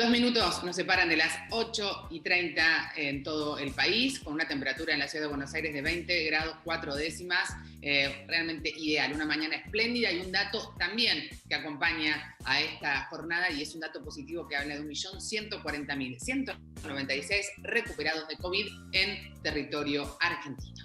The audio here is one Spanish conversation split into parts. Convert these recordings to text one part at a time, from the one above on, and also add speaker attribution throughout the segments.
Speaker 1: 2 minutos nos separan de las 8:30 en todo el país, con una temperatura en la ciudad de Buenos Aires de 20 grados 4 décimas, realmente ideal, una mañana espléndida y un dato también que acompaña a esta jornada y es un dato positivo que habla de 1.140.196 recuperados de COVID en territorio argentino.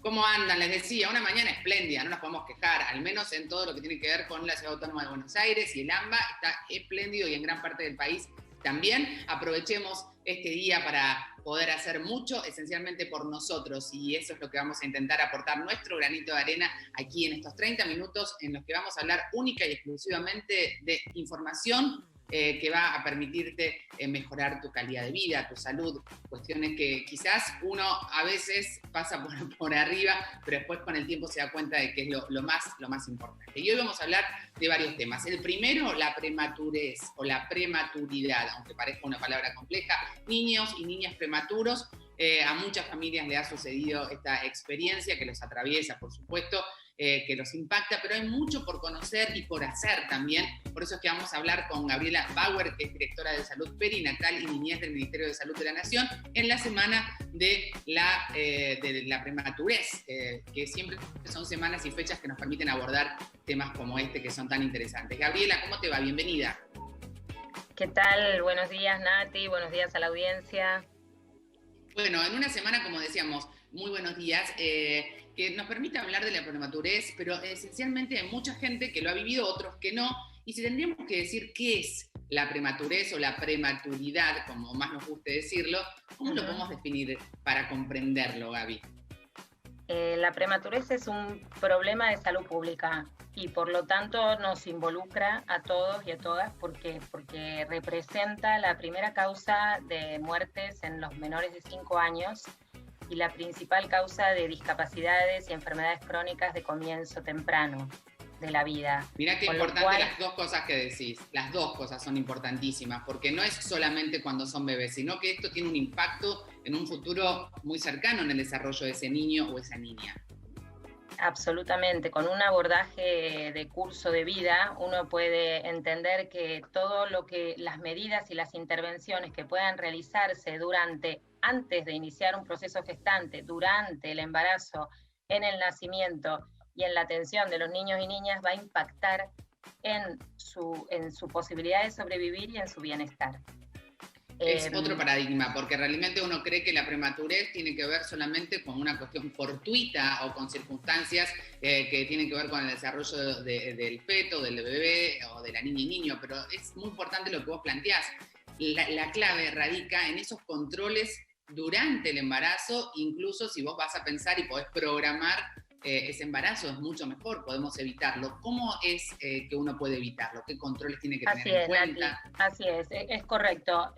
Speaker 1: ¿Cómo andan? Les decía, una mañana espléndida, no nos podemos quejar, al menos en todo lo que tiene que ver con la Ciudad Autónoma de Buenos Aires y el AMBA, está espléndido y en gran parte del país también. Aprovechemos este día para poder hacer mucho, esencialmente por nosotros, y eso es lo que vamos a intentar aportar nuestro granito de arena aquí en estos 30 minutos en los que vamos a hablar única y exclusivamente de información que va a permitirte mejorar tu calidad de vida, tu salud, cuestiones que quizás uno a veces pasa por arriba, pero después con el tiempo se da cuenta de que es lo más importante. Y hoy vamos a hablar de varios temas. El primero, la prematurez o la prematuridad, aunque parezca una palabra compleja. Niños y niñas prematuros, a muchas familias le ha sucedido esta experiencia que los atraviesa, por supuesto, que los impacta, pero hay mucho por conocer y por hacer también. Por eso es que vamos a hablar con Gabriela Bauer, que es directora de Salud Perinatal y Niñez del Ministerio de Salud de la Nación, en la semana de la prematurez, que siempre son semanas y fechas que nos permiten abordar temas como este que son tan interesantes. Gabriela, ¿cómo te va? Bienvenida.
Speaker 2: ¿Qué tal? Buenos días, Nati, buenos días a la audiencia.
Speaker 1: Bueno, en una semana, como decíamos, muy buenos días, que nos permite hablar de la prematurez, pero esencialmente hay mucha gente que lo ha vivido, otros que no, y si tendríamos que decir qué es la prematurez o la prematuridad, como más nos guste decirlo, ¿cómo lo podemos definir para comprenderlo, Gaby?
Speaker 2: La prematurez es un problema de salud pública y por lo tanto nos involucra a todos y a todas porque representa la primera causa de muertes en los menores de 5 años y la principal causa de discapacidades y enfermedades crónicas de comienzo temprano de la vida.
Speaker 1: Mirá qué importante las dos cosas que decís. Las dos cosas son importantísimas, porque no es solamente cuando son bebés, sino que esto tiene un impacto en un futuro muy cercano en el desarrollo de ese niño o esa niña.
Speaker 2: Absolutamente, con un abordaje de curso de vida uno puede entender que todo lo que las medidas y las intervenciones que puedan realizarse antes de iniciar un proceso gestante, durante el embarazo, en el nacimiento y en la atención de los niños y niñas va a impactar en su posibilidad de sobrevivir y en su bienestar.
Speaker 1: Es otro paradigma, porque realmente uno cree que la prematurez tiene que ver solamente con una cuestión fortuita o con circunstancias que tienen que ver con el desarrollo del feto, del bebé o de la niña y niño, pero es muy importante lo que vos planteás. La clave radica en esos controles durante el embarazo, incluso si vos vas a pensar y podés programar ese embarazo, es mucho mejor, podemos evitarlo. ¿Cómo es que uno puede evitarlo? ¿Qué controles tiene que tener en cuenta?
Speaker 2: Así es correcto.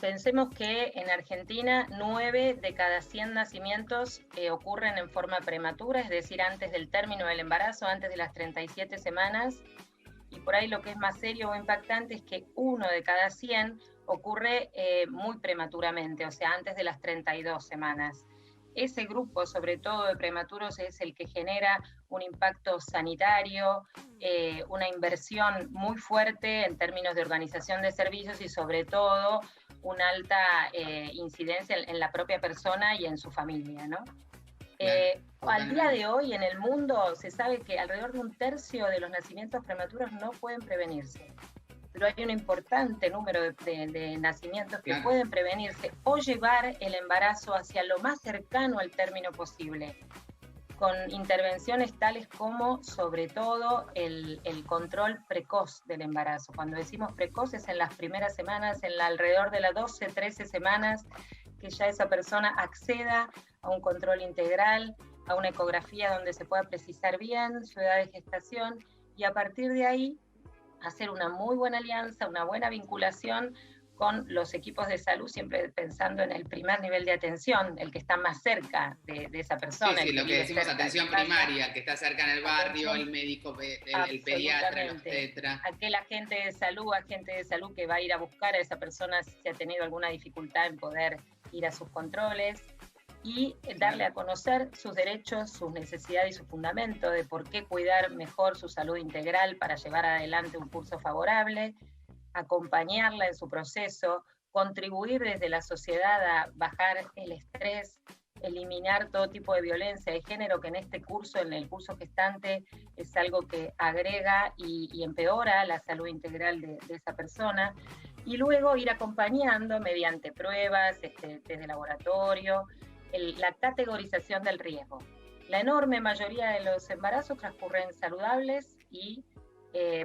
Speaker 2: Pensemos que en Argentina 9 de cada 100 nacimientos ocurren en forma prematura, es decir, antes del término del embarazo, antes de las 37 semanas, y por ahí lo que es más serio o impactante es que 1 de cada 100 ocurre muy prematuramente, o sea, antes de las 32 semanas. Ese grupo, sobre todo de prematuros, es el que genera un impacto sanitario, una inversión muy fuerte en términos de organización de servicios y sobre todo una alta incidencia en la propia persona y en su familia, ¿no? Al día de hoy en el mundo se sabe que alrededor de 1/3 de los nacimientos prematuros no pueden prevenirse. Pero hay un importante número de nacimientos que pueden prevenirse o llevar el embarazo hacia lo más cercano al término posible, con intervenciones tales como, sobre todo, el control precoz del embarazo. Cuando decimos precoz es en las primeras semanas, alrededor de las 12, 13 semanas, que ya esa persona acceda a un control integral, a una ecografía donde se pueda precisar bien su edad de gestación y a partir de ahí hacer una muy buena alianza, una buena vinculación con los equipos de salud, siempre pensando en el primer nivel de atención, el que está más cerca de esa persona.
Speaker 1: Sí, lo que decimos atención primaria, el que está cerca en el barrio, el médico, el pediatra, el obstetra.
Speaker 2: Aquel agente de salud que va a ir a buscar a esa persona si ha tenido alguna dificultad en poder ir a sus controles, y darle a conocer sus derechos, sus necesidades y su fundamento de por qué cuidar mejor su salud integral para llevar adelante un curso favorable, acompañarla en su proceso, contribuir desde la sociedad a bajar el estrés, eliminar todo tipo de violencia de género, que en este curso, en el curso gestante, es algo que agrega y empeora la salud integral de esa persona, y luego ir acompañando mediante pruebas, test de laboratorio, la categorización del riesgo. La enorme mayoría de los embarazos transcurren saludables y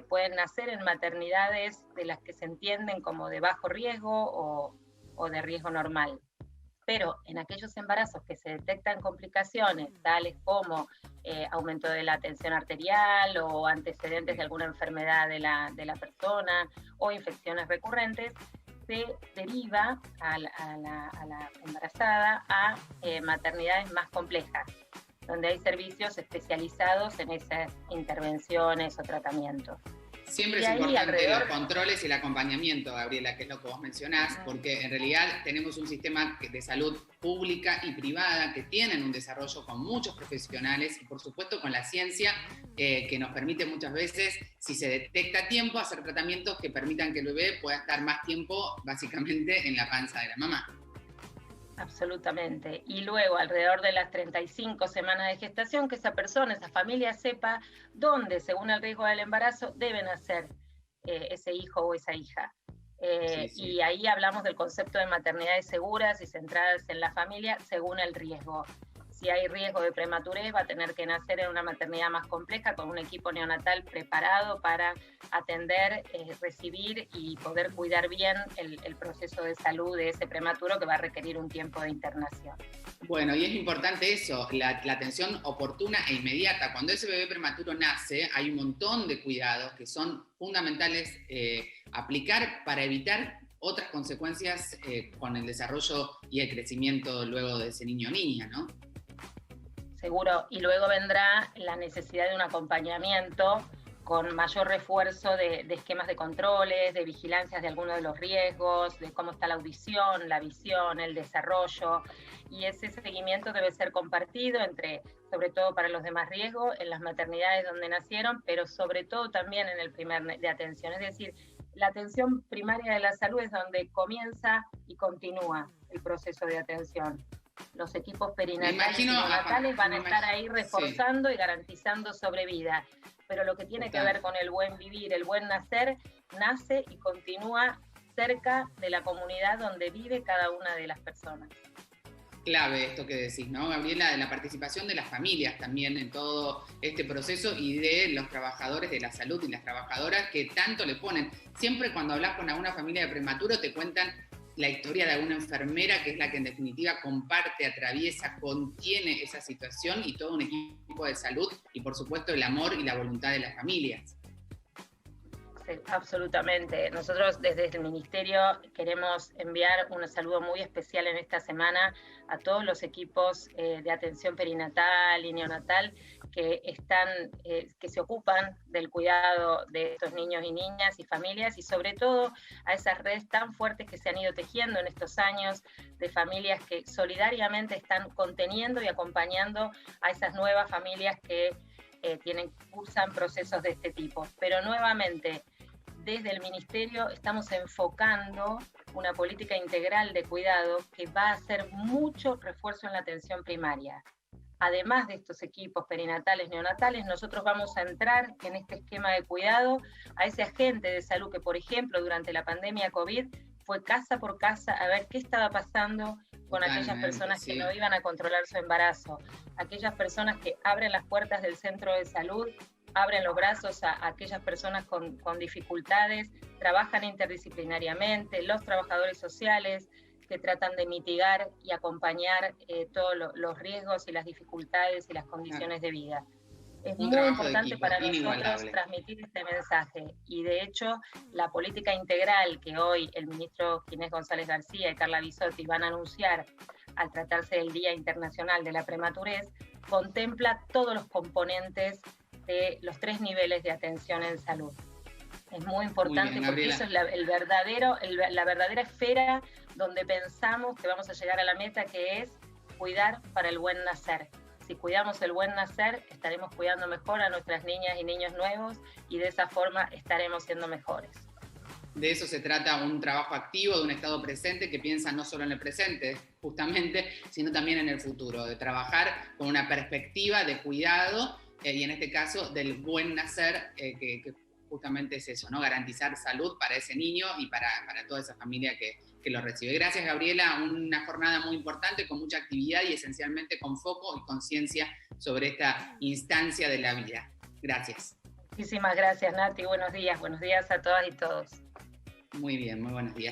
Speaker 2: pueden nacer en maternidades de las que se entienden como de bajo riesgo o de riesgo normal. Pero en aquellos embarazos que se detectan complicaciones, tales como aumento de la tensión arterial o antecedentes de alguna enfermedad de la persona o infecciones recurrentes, se deriva a la embarazada a maternidades más complejas, donde hay servicios especializados en esas intervenciones o tratamientos.
Speaker 1: Siempre es importante los controles y el acompañamiento, Gabriela, que es lo que vos mencionás, porque en realidad tenemos un sistema de salud pública y privada que tienen un desarrollo con muchos profesionales y por supuesto con la ciencia que nos permite muchas veces, si se detecta a tiempo, hacer tratamientos que permitan que el bebé pueda estar más tiempo básicamente en la panza de la mamá.
Speaker 2: Absolutamente. Y luego, alrededor de las 35 semanas de gestación, que esa persona, esa familia sepa dónde, según el riesgo del embarazo, deben hacer ese hijo o esa hija. Y ahí hablamos del concepto de maternidades seguras y centradas en la familia según el riesgo. Si hay riesgo de prematurez, va a tener que nacer en una maternidad más compleja con un equipo neonatal preparado para atender, recibir y poder cuidar bien el proceso de salud de ese prematuro que va a requerir un tiempo de internación.
Speaker 1: Bueno, y es importante eso, la atención oportuna e inmediata. Cuando ese bebé prematuro nace, hay un montón de cuidados que son fundamentales aplicar para evitar otras consecuencias con el desarrollo y el crecimiento luego de ese niño o niña, ¿no?
Speaker 2: Seguro, y luego vendrá la necesidad de un acompañamiento con mayor refuerzo de esquemas de controles, de vigilancias de algunos de los riesgos, de cómo está la audición, la visión, el desarrollo, y ese seguimiento debe ser compartido entre, sobre todo para los de más riesgo, en las maternidades donde nacieron, pero sobre todo también en el primer de atención, es decir, la atención primaria de la salud es donde comienza y continúa el proceso de atención. Los equipos perinatales y neonatales van a estar ahí reforzando y garantizando sobrevida. Pero lo que tiene que ver con el buen vivir, el buen nacer, nace y continúa cerca de la comunidad donde vive cada una de las personas.
Speaker 1: Clave esto que decís, ¿no, Gabriela? De la participación de las familias también en todo este proceso y de los trabajadores de la salud y las trabajadoras que tanto le ponen. Siempre cuando hablas con alguna familia de prematuro te cuentan la historia de alguna enfermera que es la que en definitiva comparte, atraviesa, contiene esa situación y todo un equipo de salud y por supuesto el amor y la voluntad de las familias.
Speaker 2: Sí, absolutamente. Nosotros desde el Ministerio queremos enviar un saludo muy especial en esta semana a todos los equipos de atención perinatal y neonatal que se ocupan del cuidado de estos niños y niñas y familias y sobre todo a esas redes tan fuertes que se han ido tejiendo en estos años de familias que solidariamente están conteniendo y acompañando a esas nuevas familias que cursan procesos de este tipo. Pero nuevamente, desde el Ministerio estamos enfocando una política integral de cuidado que va a hacer mucho refuerzo en la atención primaria. Además de estos equipos perinatales, neonatales, nosotros vamos a entrar en este esquema de cuidado a ese agente de salud que, por ejemplo, durante la pandemia COVID fue casa por casa a ver qué estaba pasando con aquellas personas que no iban a controlar su embarazo, aquellas personas que abren las puertas del centro de salud, abren los brazos a aquellas personas con dificultades, trabajan interdisciplinariamente, los trabajadores sociales que tratan de mitigar y acompañar todos los riesgos y las dificultades y las condiciones de vida. Es muy importante para nosotros transmitir este mensaje y de hecho la política integral que hoy el ministro Ginés González García y Carla Bisotti van a anunciar al tratarse del Día Internacional de la Prematurez contempla todos los componentes de los 3 niveles de atención en salud. Es muy importante porque eso es la verdadera esfera donde pensamos que vamos a llegar a la meta, que es cuidar para el buen nacer. Si cuidamos el buen nacer, estaremos cuidando mejor a nuestras niñas y niños nuevos y de esa forma estaremos siendo mejores.
Speaker 1: de eso se trata un trabajo activo, de un estado presente que piensa no solo en el presente, justamente, sino también en el futuro, de trabajar con una perspectiva de cuidado y en este caso del buen nacer, que justamente es eso, ¿no? Garantizar salud para ese niño y para toda esa familia que lo recibe. Gracias, Gabriela, una jornada muy importante, con mucha actividad y esencialmente con foco y conciencia sobre esta instancia de la vida. Gracias.
Speaker 2: Muchísimas gracias, Nati. Buenos días a todas y todos.
Speaker 1: Muy bien, muy buenos días.